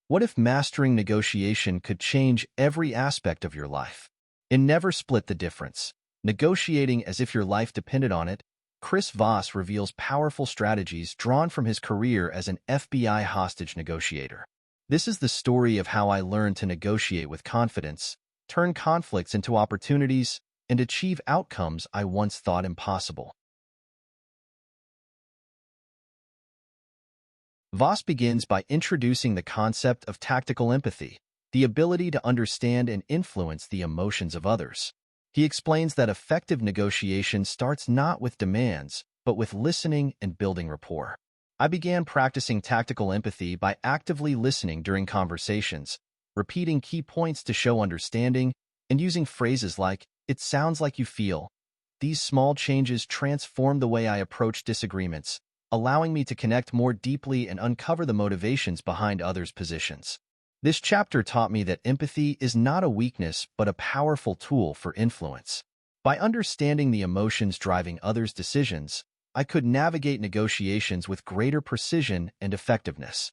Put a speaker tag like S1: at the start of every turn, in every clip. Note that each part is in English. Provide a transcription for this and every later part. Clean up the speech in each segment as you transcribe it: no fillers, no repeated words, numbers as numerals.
S1: What if mastering negotiation could change every aspect of your life? In Never Split the Difference, Negotiating as if your life depended on it, Chris Voss reveals powerful strategies drawn from his career as an FBI hostage negotiator. This is the story of how I learned to negotiate with confidence, turn conflicts into opportunities, and achieve outcomes I once thought impossible. Voss begins by introducing the concept of tactical empathy, the ability to understand and influence the emotions of others. He explains that effective negotiation starts not with demands, but with listening and building rapport. I began practicing tactical empathy by actively listening during conversations, repeating key points to show understanding, and using phrases like, "It sounds like you feel." These small changes transformed the way I approach disagreements, allowing me to connect more deeply and uncover the motivations behind others' positions. This chapter taught me that empathy is not a weakness but a powerful tool for influence. By understanding the emotions driving others' decisions, I could navigate negotiations with greater precision and effectiveness.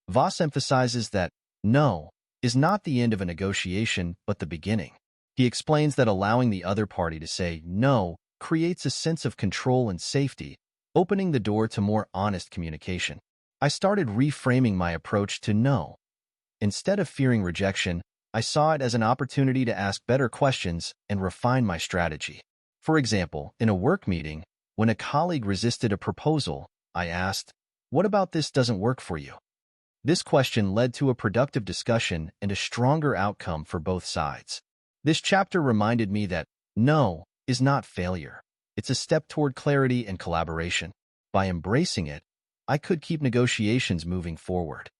S1: Voss emphasizes that no is not the end of a negotiation but the beginning. He explains that allowing the other party to say no creates a sense of control and safety, opening the door to more honest communication. I started reframing my approach to no. Instead of fearing rejection, I saw it as an opportunity to ask better questions and refine my strategy. For example, in a work meeting, when a colleague resisted a proposal, I asked, "What about this doesn't work for you?" This question led to a productive discussion and a stronger outcome for both sides. This chapter reminded me that no is not failure. It's a step toward clarity and collaboration. By embracing it, I could keep negotiations moving forward.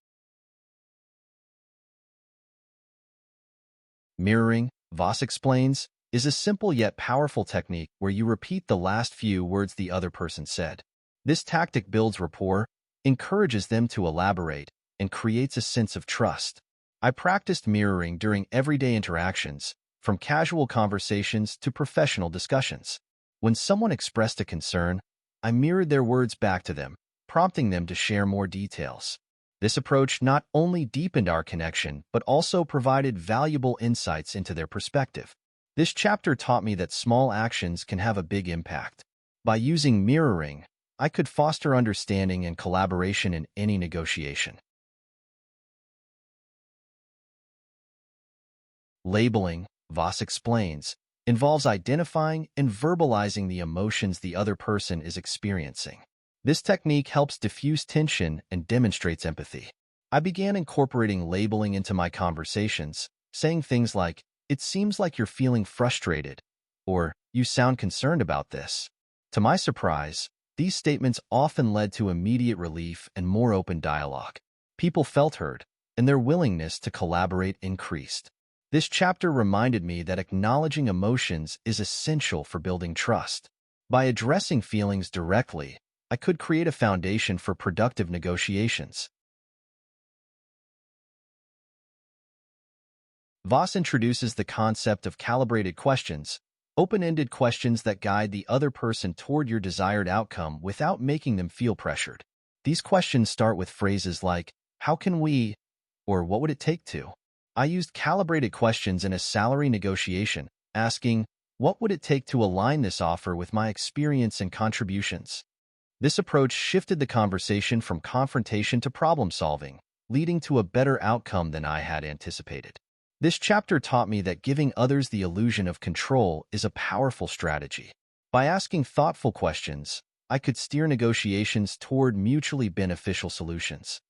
S1: Mirroring, Voss explains, is a simple yet powerful technique where you repeat the last few words the other person said. This tactic builds rapport, encourages them to elaborate, and creates a sense of trust. I practiced mirroring during everyday interactions, from casual conversations to professional discussions. When someone expressed a concern, I mirrored their words back to them, prompting them to share more details. This approach not only deepened our connection, but also provided valuable insights into their perspective. This chapter taught me that small actions can have a big impact. By using mirroring, I could foster understanding and collaboration in any negotiation. Labeling, Voss explains, involves identifying and verbalizing the emotions the other person is experiencing. This technique helps diffuse tension and demonstrates empathy. I began incorporating labeling into my conversations, saying things like, "It seems like you're feeling frustrated," or "You sound concerned about this." To my surprise, these statements often led to immediate relief and more open dialogue. People felt heard, and their willingness to collaborate increased. This chapter reminded me that acknowledging emotions is essential for building trust. By addressing feelings directly, I could create a foundation for productive negotiations. Voss introduces the concept of calibrated questions, open-ended questions that guide the other person toward your desired outcome without making them feel pressured. These questions start with phrases like, "How can we?" or "What would it take to?" I used calibrated questions in a salary negotiation, asking, "What would it take to align this offer with my experience and contributions?" This approach shifted the conversation from confrontation to problem-solving, leading to a better outcome than I had anticipated. This chapter taught me that giving others the illusion of control is a powerful strategy. By asking thoughtful questions, I could steer negotiations toward mutually beneficial solutions.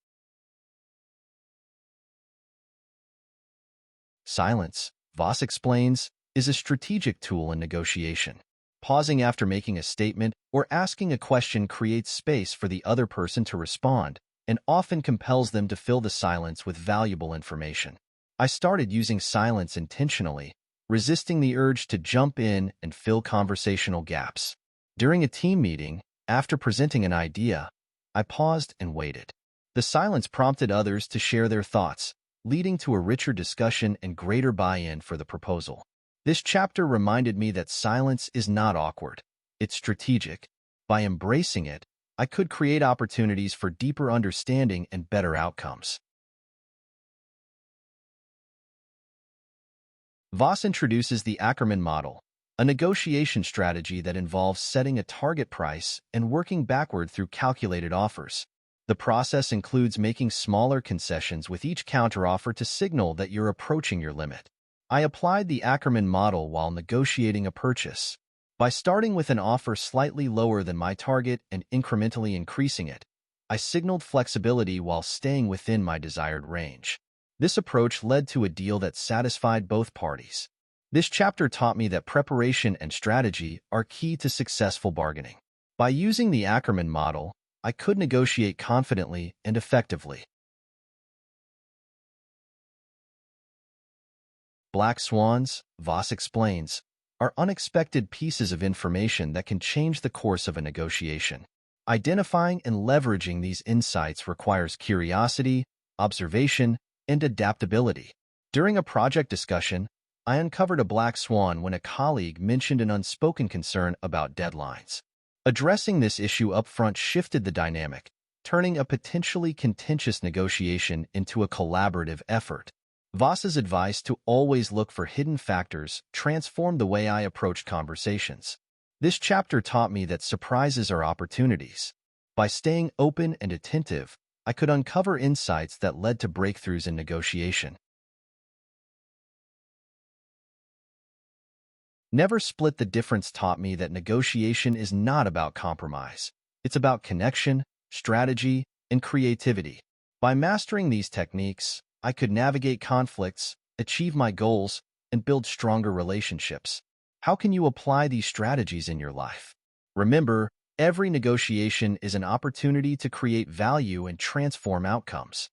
S1: Silence, Voss explains, is a strategic tool in negotiation. Pausing after making a statement or asking a question creates space for the other person to respond and often compels them to fill the silence with valuable information. I started using silence intentionally, resisting the urge to jump in and fill conversational gaps. During a team meeting, after presenting an idea, I paused and waited. The silence prompted others to share their thoughts, leading to a richer discussion and greater buy-in for the proposal. This chapter reminded me that silence is not awkward. It's strategic. By embracing it, I could create opportunities for deeper understanding and better outcomes. Voss introduces the Ackerman model, a negotiation strategy that involves setting a target price and working backward through calculated offers. The process includes making smaller concessions with each counteroffer to signal that you're approaching your limit. I applied the Ackerman model while negotiating a purchase. By starting with an offer slightly lower than my target and incrementally increasing it, I signaled flexibility while staying within my desired range. This approach led to a deal that satisfied both parties. This chapter taught me that preparation and strategy are key to successful bargaining. By using the Ackerman model, I could negotiate confidently and effectively. Black swans, Voss explains, are unexpected pieces of information that can change the course of a negotiation. Identifying and leveraging these insights requires curiosity, observation, and adaptability. During a project discussion, I uncovered a black swan when a colleague mentioned an unspoken concern about deadlines. Addressing this issue upfront shifted the dynamic, turning a potentially contentious negotiation into a collaborative effort. Voss's advice to always look for hidden factors transformed the way I approached conversations. This chapter taught me that surprises are opportunities. By staying open and attentive, I could uncover insights that led to breakthroughs in negotiation. Never Split the Difference taught me that negotiation is not about compromise. It's about connection, strategy, and creativity. By mastering these techniques, I could navigate conflicts, achieve my goals, and build stronger relationships. How can you apply these strategies in your life? Remember, every negotiation is an opportunity to create value and transform outcomes.